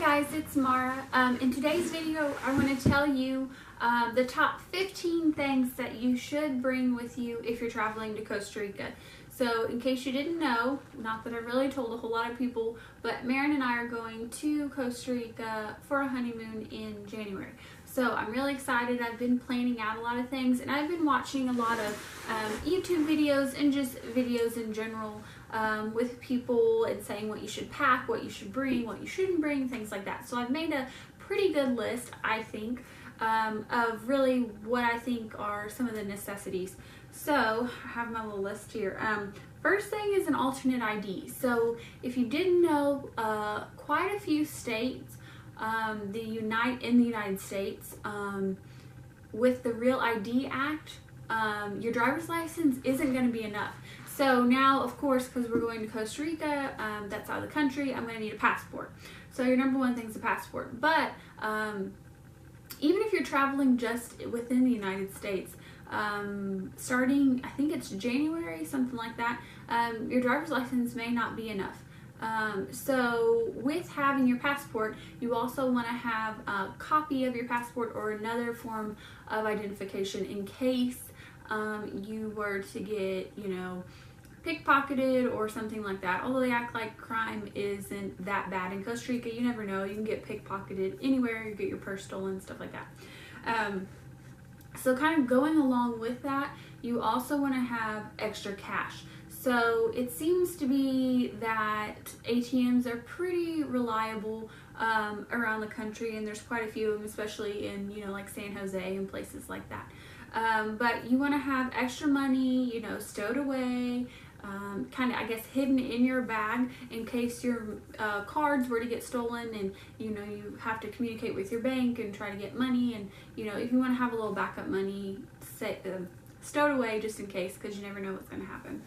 guys, it's Maura. In today's video, I want to tell you the top 15 things that you should bring with you if you're traveling to Costa Rica. So in case you didn't know, not that I really told a whole lot of people, but Marin and I are going to Costa Rica for a honeymoon in January. So I'm really excited. I've been planning out a lot of things, and I've been watching a lot of YouTube videos and just videos in general with people and saying what you should pack, what you should bring, what you shouldn't bring, things like that. So I've made a pretty good list, I think, of really what I think are some of the necessities. So I have my little list here. First thing is an alternate ID. So if you didn't know, quite a few states in the United States, with the Real ID Act, your driver's license isn't going to be enough. So now, of course, because we're going to Costa Rica, that's out of the country, I'm going to need a passport. So your number one thing is a passport. But even if you're traveling just within the United States, starting, I think it's January, something like that, your driver's license may not be enough. So with having your passport, you also want to have a copy of your passport or another form of identification in case you were to get, pickpocketed or something like that. Although they act like crime isn't that bad in Costa Rica, you never know. You can get pickpocketed anywhere, you get your purse stolen, stuff like that. So kind of going along with that, you also want to have extra cash. So it seems to be that ATMs are pretty reliable around the country, and there's quite a few of them, especially in, like San Jose and places like that. But you want to have extra money, stowed away, kind of, I guess, hidden in your bag in case your cards were to get stolen and, you have to communicate with your bank and try to get money. And, if you want to have a little backup money stowed away just in case, because you never know what's going to happen.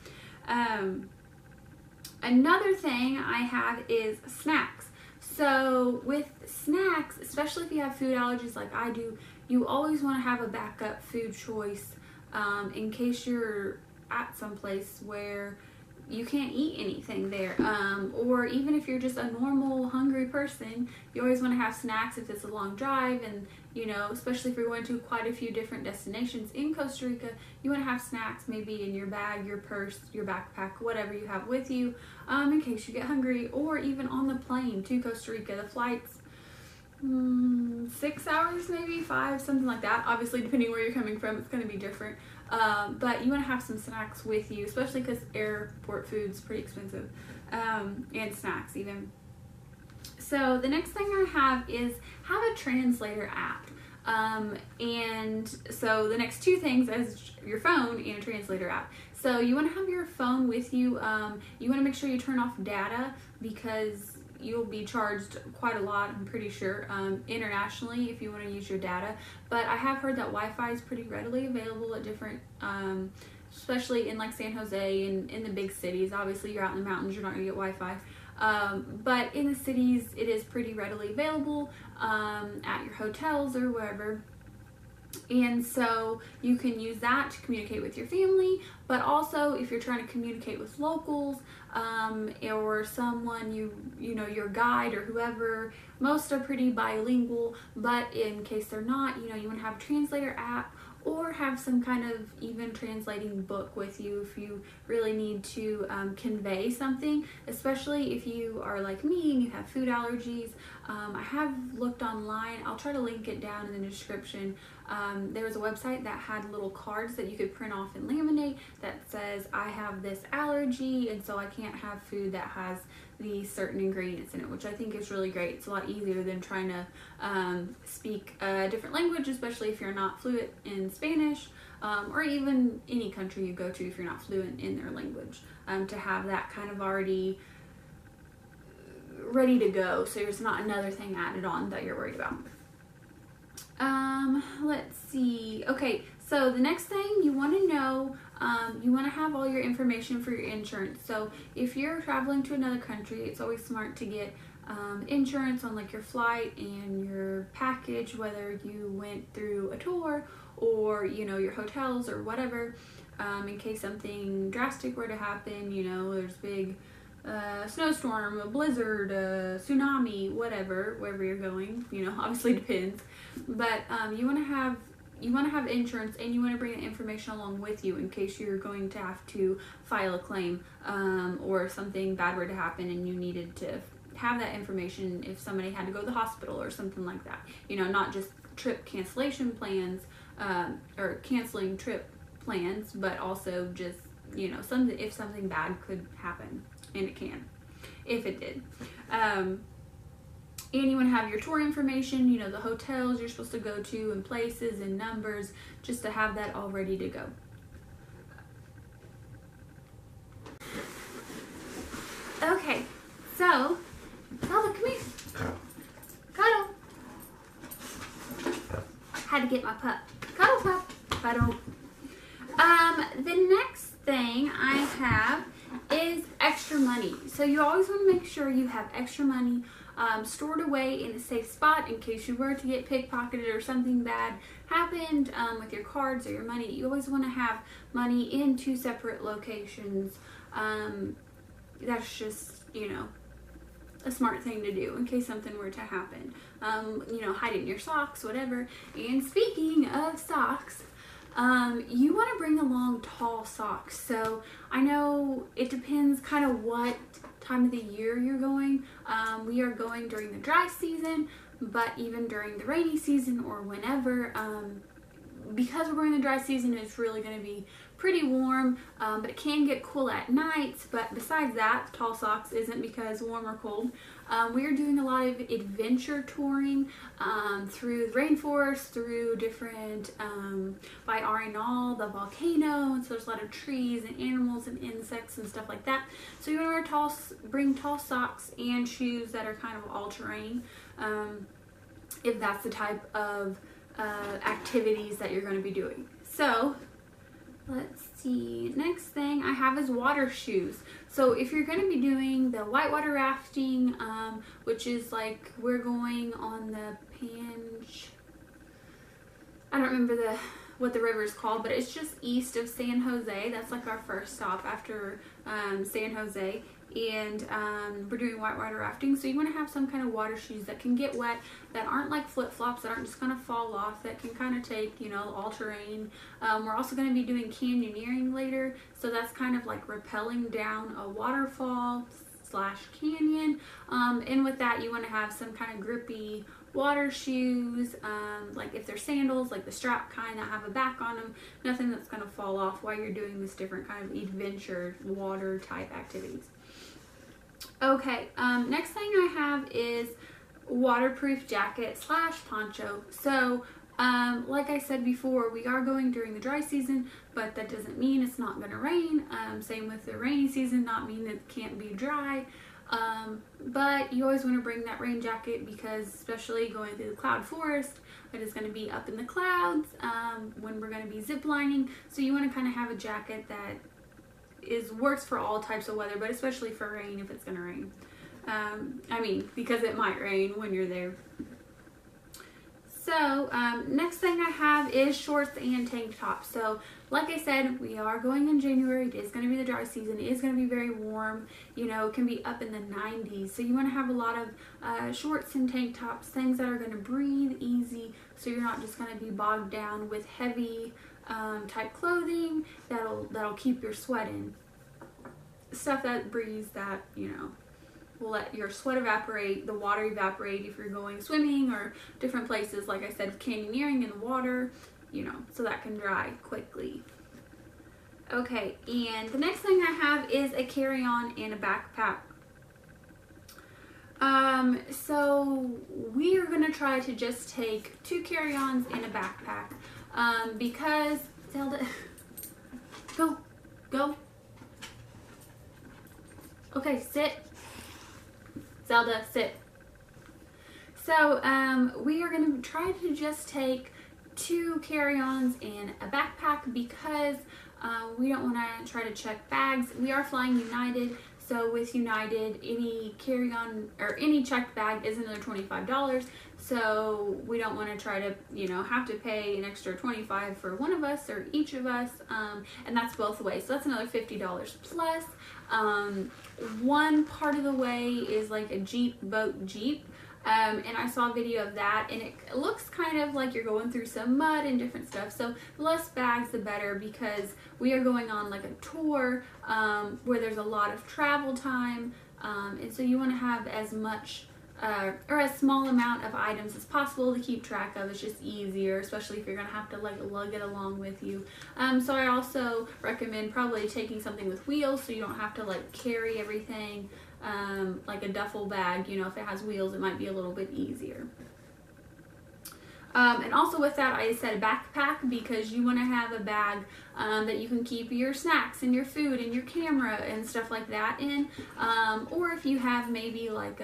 Another thing I have is snacks. So with snacks, especially if you have food allergies like I do, you always want to have a backup food choice in case you're at some place where you can't eat anything there, or even if you're just a normal hungry person, you always want to have snacks if it's a long drive. And especially if you're going to quite a few different destinations in Costa Rica, you want to have snacks maybe in your bag, your purse, your backpack, whatever you have with you, in case you get hungry. Or even on the plane to Costa Rica, the flight's 6 hours, maybe 5, something like that. Obviously, depending where you're coming from, it's going to be different. But you want to have some snacks with you, especially because airport food's pretty expensive, and snacks even. So the next thing I have is have a Translator App. And so the next two things is your phone and a Translator App. So you want to have your phone with you. You want to make sure you turn off data because you'll be charged quite a lot, I'm pretty sure, internationally if you want to use your data. But I have heard that Wi-Fi is pretty readily available at different, especially in like San Jose and in the big cities. Obviously you're out in the mountains, you're not going to get Wi-Fi. But in the cities it is pretty readily available at your hotels or wherever. And so you can use that to communicate with your family, but also if you're trying to communicate with locals, or someone your guide or whoever. Most are pretty bilingual, but in case they're not, you want to have a Translator App or have some kind of even translating book with you if you really need to convey something, especially if you are like me and you have food allergies. I have looked online, I'll try to link it down in the description. There was a website that had little cards that you could print off and laminate that says, I have this allergy and so I can't have food that has these certain ingredients in it, which I think is really great. It's a lot easier than trying to speak a different language, especially if you're not fluent in Spanish, or even any country you go to if you're not fluent in their language, to have that kind of already ready to go, so there's not another thing added on that you're worried about. Let's see. Okay, so the next thing you want to know, you want to have all your information for your insurance. So if you're traveling to another country, it's always smart to get insurance on like your flight and your package, whether you went through a tour or your hotels or whatever, in case something drastic were to happen. There's big snowstorm, a blizzard, a tsunami, whatever, wherever you're going, you know, obviously depends. But you want to have insurance, and you want to bring the information along with you in case you're going to have to file a claim, or something bad were to happen and you needed to have that information if somebody had to go to the hospital or something like that. You know, not just trip cancellation plans, or canceling trip plans, but also just, you know, something if something bad could happen, and it can, if it did. And you want to have your tour information, you know, the hotels you're supposed to go to and places and numbers, just to have that all ready to go. Okay, so, Zelda, come here. Cuddle. Had to get my pup. Cuddle, pup. Cuddle. The next thing I have is extra money. So you always want to make sure you have extra money stored away in a safe spot in case you were to get pickpocketed or something bad happened with your cards or your money. You always want to have money in 2 separate locations. That's just, you know, a smart thing to do in case something were to happen. You know, hide it in your socks, whatever. And speaking of socks, you want to bring along tall socks. So I know it depends kind of what time of the year you're going. We are going during the dry season, but even during the rainy season or whenever, because we're in the dry season, it's really going to be pretty warm, but it can get cool at nights. But besides that, tall socks isn't because warm or cold. We are doing a lot of adventure touring through the rainforest, through different, by Arenal, the volcano, and so there's a lot of trees and animals and insects and stuff like that. So you want to bring tall socks and shoes that are kind of all-terrain, if that's the type of activities that you're going to be doing. So let's see, next thing I have is water shoes. So if you're going to be doing the whitewater rafting, which is like we're going on the I don't remember what the river is called, but it's just east of San Jose. That's like our first stop after San Jose. And we're doing whitewater rafting, so you want to have some kind of water shoes that can get wet, that aren't like flip-flops, that aren't just going to fall off, that can kind of take, you know, all-terrain. We're also going to be doing canyoneering later, so that's kind of like rappelling down a waterfall / canyon. And with that, you want to have some kind of grippy water shoes, like if they're sandals, like the strap kind that have a back on them, nothing that's going to fall off while you're doing this different kind of adventure water type activities. Okay, next thing I have is waterproof jacket / poncho. So like I said before, we are going during the dry season, but that doesn't mean it's not going to rain. Same with the rainy season, not mean it can't be dry. But you always want to bring that rain jacket, because especially going through the cloud forest, it is going to be up in the clouds when we're going to be zip lining. So you want to kind of have a jacket that works for all types of weather, but especially for rain if it's going to rain. I mean, because it might rain when you're there. So next thing I have is shorts and tank tops. So like I said, we are going in January. It is going to be the dry season. It is going to be very warm. You know, it can be up in the 90s. So you want to have a lot of shorts and tank tops, things that are going to breathe easy, so you're not just going to be bogged down with heavy type clothing that'll keep your sweat in. Stuff that breathes, that, you know, will let your sweat evaporate, the water evaporate if you're going swimming or different places, like I said, canyoneering in the water, you know, so that can dry quickly. Okay, and the next thing I have is a carry-on and a backpack. So we are going to try to just take 2 carry-ons and a backpack, because Zelda, go. Okay, sit. Zelda, sit. So we are going to try to just take 2 carry-ons and a backpack, because we don't want to try to check bags. We are flying United, So with United, any carry-on or any checked bag is another $25. So we don't want to try to, you know, have to pay an extra $25 for one of us or each of us, and that's both ways. So that's another $50 plus. One part of the way is like a boat Jeep. And I saw a video of that, and it looks kind of like you're going through some mud and different stuff. So the less bags, the better, because we are going on like a tour where there's a lot of travel time, and so you want to have as much or as small amount of items as possible to keep track of. It's just easier, especially if you're gonna have to like lug it along with you. So I also recommend probably taking something with wheels, so you don't have to like carry everything. Like a duffel bag, you know, if it has wheels, it might be a little bit easier. And also with that, I said a backpack, because you want to have a bag that you can keep your snacks and your food and your camera and stuff like that in. Or if you have maybe like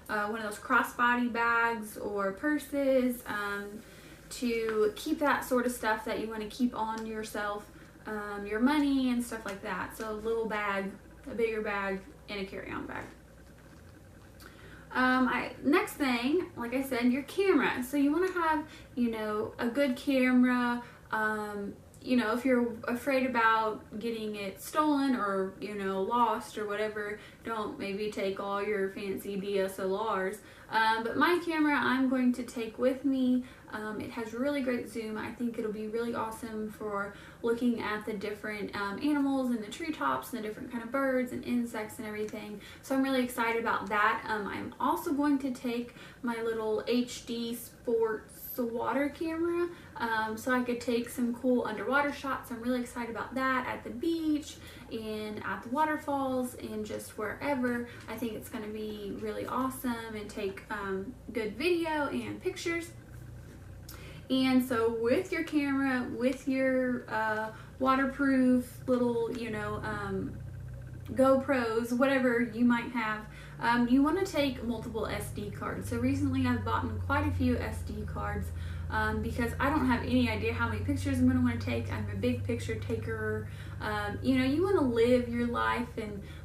one of those crossbody bags or purses, to keep that sort of stuff that you want to keep on yourself, your money and stuff like that. So a little bag, a bigger bag, and a carry-on bag. Next thing, like I said, your camera. So you want to have, you know, a good camera. You know, if you're afraid about getting it stolen or, you know, lost or whatever, don't maybe take all your fancy DSLRs. But my camera I'm going to take with me. It has really great zoom. I think it'll be really awesome for looking at the different animals and the treetops and the different kind of birds and insects and everything. So I'm really excited about that. I'm also going to take my little HD Sports water camera, so I could take some cool underwater shots. I'm really excited about that at the beach and at the waterfalls and just wherever. I think it's going to be really awesome and take good video and pictures. And so with your camera, with your waterproof little, you know, GoPros, whatever you might have, you want to take multiple SD cards. So recently I've bought quite a few SD cards because I don't have any idea how many pictures I'm going to want to take. I'm a big picture taker. You know, you want to live your life,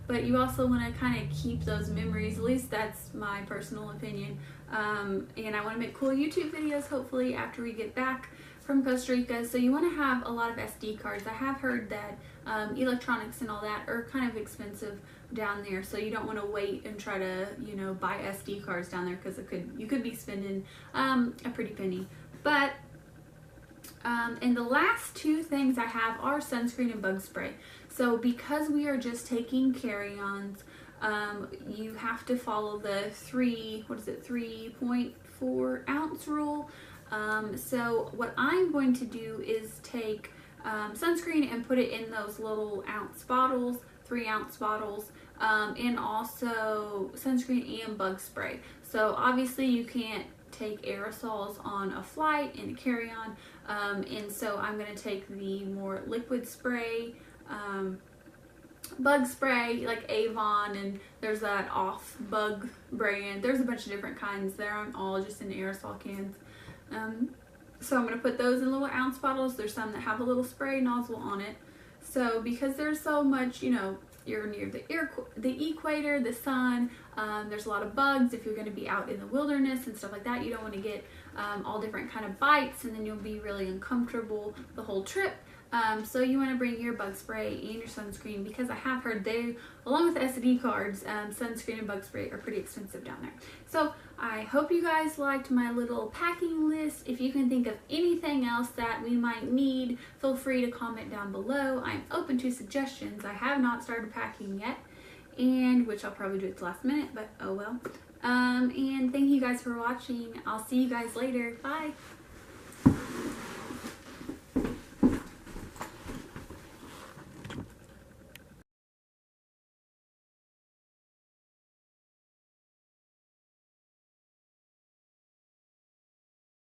but you also want to kind of keep those memories. At least that's my personal opinion. And I want to make cool YouTube videos hopefully after we get back from Costa Rica. So you want to have a lot of SD cards. I have heard that electronics and all that are kind of expensive down there, so you don't want to wait and try to, you know, buy SD cards down there, because you could be spending a pretty penny. But and the last two things I have are sunscreen and bug spray. So because we are just taking carry-ons, you have to follow the 3.4 ounce rule. So what I'm going to do is take sunscreen and put it in those little ounce bottles, 3 ounce bottles, and also sunscreen and bug spray. So obviously you can't take aerosols on a flight and a carry-on, and so I'm going to take the more liquid spray, bug spray, like Avon, and there's that Off Bug brand. There's a bunch of different kinds. They aren't all just in aerosol cans. So I'm going to put those in little ounce bottles. There's some that have a little spray nozzle on it. So because there's so much, you know, you're near the equator, the sun, there's a lot of bugs. If you're going to be out in the wilderness and stuff like that, you don't want to get all different kind of bites, and then you'll be really uncomfortable the whole trip. So you want to bring your bug spray and your sunscreen, because I have heard they, along with SD cards, sunscreen and bug spray are pretty expensive down there. So I hope you guys liked my little packing list. If you can think of anything else that we might need, feel free to comment down below. I'm open to suggestions. I have not started packing yet, and which I'll probably do at the last minute, but oh well. And thank you guys for watching. I'll see you guys later. Bye.